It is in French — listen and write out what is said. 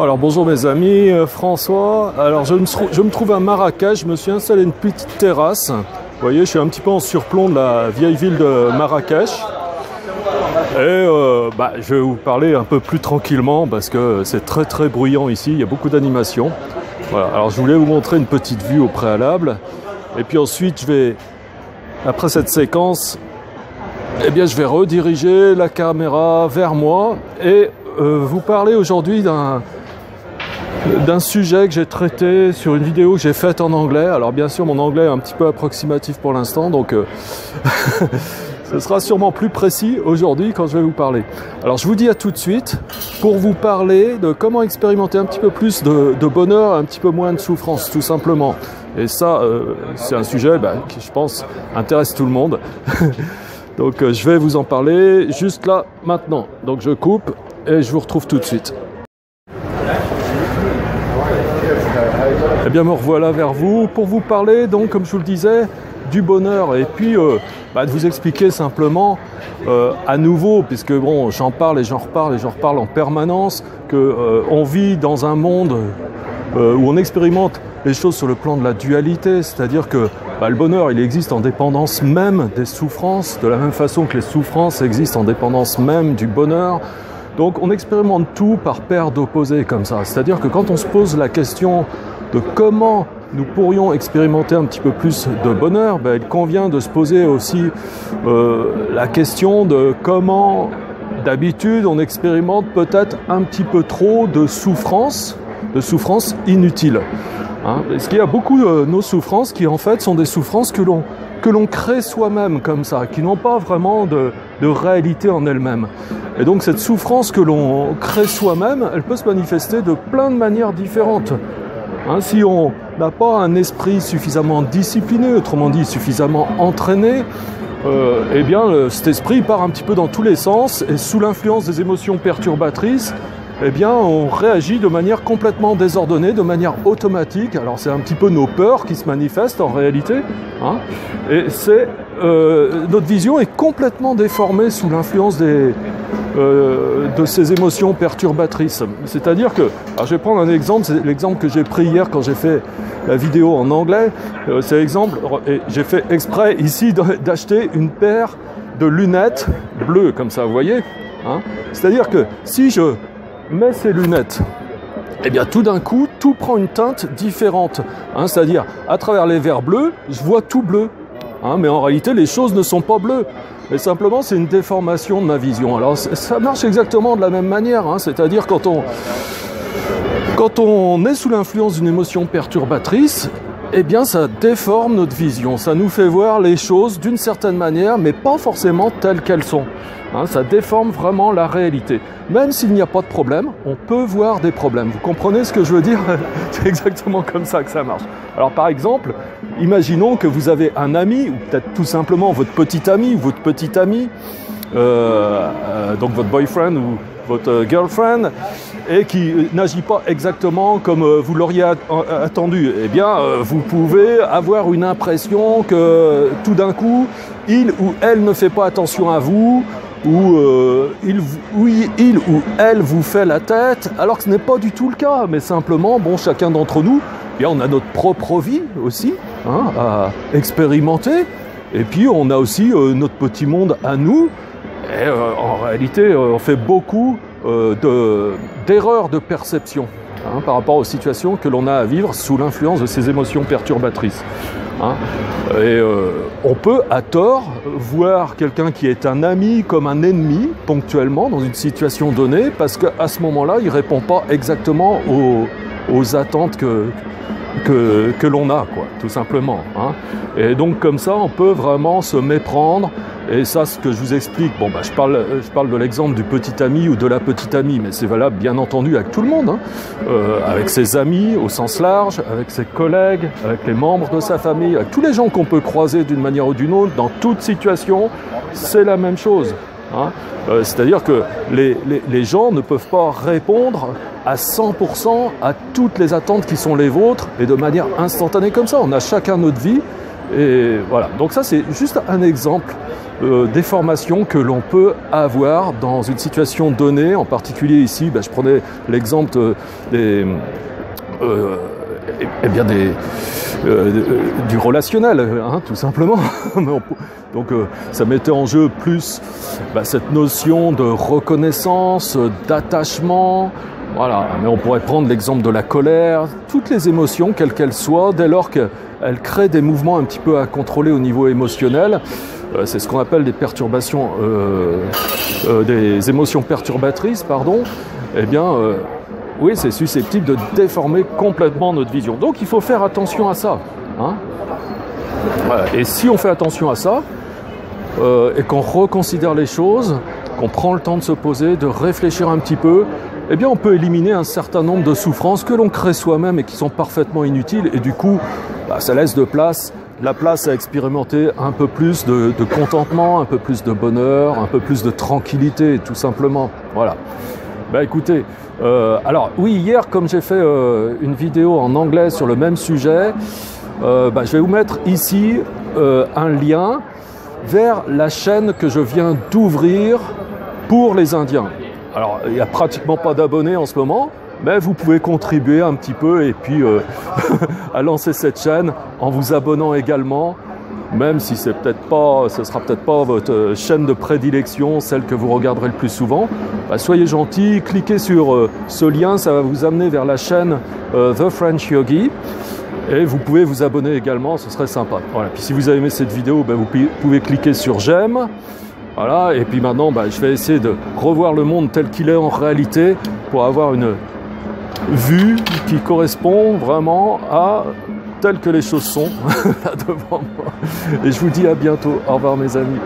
Alors bonjour mes amis, François. Alors je me trouve à Marrakech, je me suis installé une petite terrasse. Vous voyez, je suis un petit peu en surplomb de la vieille ville de Marrakech. Et je vais vous parler un peu plus tranquillement parce que c'est très bruyant ici, il y a beaucoup d'animation. Voilà. Alors je voulais vous montrer une petite vue au préalable. Et puis ensuite je vais, après cette séquence, je vais rediriger la caméra vers moi et vous parler aujourd'hui d'un sujet que j'ai traité sur une vidéo que j'ai faite en anglais. Alors bien sûr mon anglais est un petit peu approximatif pour l'instant, donc ce sera sûrement plus précis aujourd'hui quand je vais vous parler. Alors je vous dis à tout de suite pour vous parler de comment expérimenter un petit peu plus de bonheur, un petit peu moins de souffrance tout simplement. Et ça c'est un sujet qui je pense intéresse tout le monde. Donc je vais vous en parler juste là maintenant. Donc je coupe et je vous retrouve tout de suite. Eh bien me revoilà vers vous pour vous parler donc comme je vous le disais du bonheur et puis de vous expliquer simplement à nouveau, puisque bon j'en parle et j'en reparle en permanence, que on vit dans un monde où on expérimente les choses sur le plan de la dualité, c'est-à-dire que le bonheur il existe en dépendance même des souffrances, de la même façon que les souffrances existent en dépendance même du bonheur. Donc on expérimente tout par paire d'opposés comme ça, c'est-à-dire que quand on se pose la question de comment nous pourrions expérimenter un petit peu plus de bonheur, il convient de se poser aussi la question de comment d'habitude on expérimente peut-être un petit peu trop de souffrances inutiles. Parce qu'il y a beaucoup de nos souffrances qui en fait sont des souffrances que l'on crée soi-même comme ça, qui n'ont pas vraiment de réalité en elles-mêmes. Et donc cette souffrance que l'on crée soi-même, elle peut se manifester de plein de manières différentes. Si on n'a pas un esprit suffisamment discipliné, autrement dit suffisamment entraîné, cet esprit part un petit peu dans tous les sens et sous l'influence des émotions perturbatrices, on réagit de manière complètement désordonnée, de manière automatique. Alors c'est un petit peu nos peurs qui se manifestent en réalité, et c'est notre vision est complètement déformée sous l'influence de ces émotions perturbatrices. C'est-à-dire que, alors je vais prendre un exemple, c'est l'exemple que j'ai pris hier quand j'ai fait la vidéo en anglais. C'est l'exemple, et j'ai fait exprès ici d'acheter une paire de lunettes bleues, comme ça, vous voyez. C'est-à-dire que si je mets ces lunettes, tout d'un coup, tout prend une teinte différente. C'est-à-dire, à travers les verres bleus, je vois tout bleu. Mais en réalité, les choses ne sont pas bleues. Mais simplement, c'est une déformation de ma vision. Alors, ça marche exactement de la même manière. C'est-à-dire, quand on est sous l'influence d'une émotion perturbatrice, ça déforme notre vision. Ça nous fait voir les choses d'une certaine manière, mais pas forcément telles qu'elles sont. Ça déforme vraiment la réalité. Même s'il n'y a pas de problème, on peut voir des problèmes. Vous comprenez ce que je veux dire? C'est exactement comme ça que ça marche. Alors par exemple, imaginons que vous avez un ami, ou peut-être tout simplement votre petit ami ou votre petite amie, donc votre boyfriend ou votre girlfriend, et qui n'agit pas exactement comme vous l'auriez attendu. Vous pouvez avoir une impression que tout d'un coup, il ou elle ne fait pas attention à vous, ou il ou elle vous fait la tête, alors que ce n'est pas du tout le cas, mais simplement, chacun d'entre nous, on a notre propre vie aussi à expérimenter, et puis on a aussi notre petit monde à nous, et en réalité, on fait beaucoup d'erreurs de perception par rapport aux situations que l'on a à vivre sous l'influence de ces émotions perturbatrices. On peut à tort voir quelqu'un qui est un ami comme un ennemi ponctuellement dans une situation donnée parce qu'à ce moment-là, il ne répond pas exactement aux attentes que l'on a, tout simplement. Et donc comme ça, on peut vraiment se méprendre. Et ça, ce que je vous explique, je parle de l'exemple du petit ami ou de la petite amie, mais c'est valable bien entendu avec tout le monde, avec ses amis au sens large, avec ses collègues, avec les membres de sa famille, avec tous les gens qu'on peut croiser d'une manière ou d'une autre, dans toute situation, c'est la même chose. C'est-à-dire que les gens ne peuvent pas répondre à 100% à toutes les attentes qui sont les vôtres et de manière instantanée comme ça. On a chacun notre vie Et voilà, donc ça c'est juste un exemple des formations que l'on peut avoir dans une situation donnée. En particulier ici, je prenais l'exemple du relationnel, hein, tout simplement. Donc ça mettait en jeu plus cette notion de reconnaissance, d'attachement. Voilà, mais on pourrait prendre l'exemple de la colère, toutes les émotions, quelles qu'elles soient, dès lors qu'elles créent des mouvements un petit peu à contrôler au niveau émotionnel. C'est ce qu'on appelle des perturbations, des émotions perturbatrices, pardon. Eh bien, oui, c'est susceptible de déformer complètement notre vision. Donc, il faut faire attention à ça. Hein. Voilà. Et si on fait attention à ça, et qu'on reconsidère les choses, qu'on prend le temps de se poser, de réfléchir un petit peu, eh bien on peut éliminer un certain nombre de souffrances que l'on crée soi-même et qui sont parfaitement inutiles. Et du coup, ça laisse de la place à expérimenter un peu plus de contentement, un peu plus de bonheur, un peu plus de tranquillité, tout simplement. Voilà. Écoutez, alors oui, hier, comme j'ai fait une vidéo en anglais sur le même sujet, je vais vous mettre ici un lien vers la chaîne que je viens d'ouvrir pour les Indiens. Alors, il n'y a pratiquement pas d'abonnés en ce moment, mais vous pouvez contribuer un petit peu et puis à lancer cette chaîne en vous abonnant également, même si ce sera peut-être pas votre chaîne de prédilection, celle que vous regarderez le plus souvent. Soyez gentils, cliquez sur ce lien, ça va vous amener vers la chaîne The French Yogi. Et vous pouvez vous abonner également, ce serait sympa. Voilà. Puis si vous avez aimé cette vidéo, vous pouvez cliquer sur j'aime. Voilà. Et puis maintenant, je vais essayer de revoir le monde tel qu'il est en réalité pour avoir une vue qui correspond vraiment à telles que les choses sont là devant moi. Et je vous dis à bientôt. Au revoir mes amis.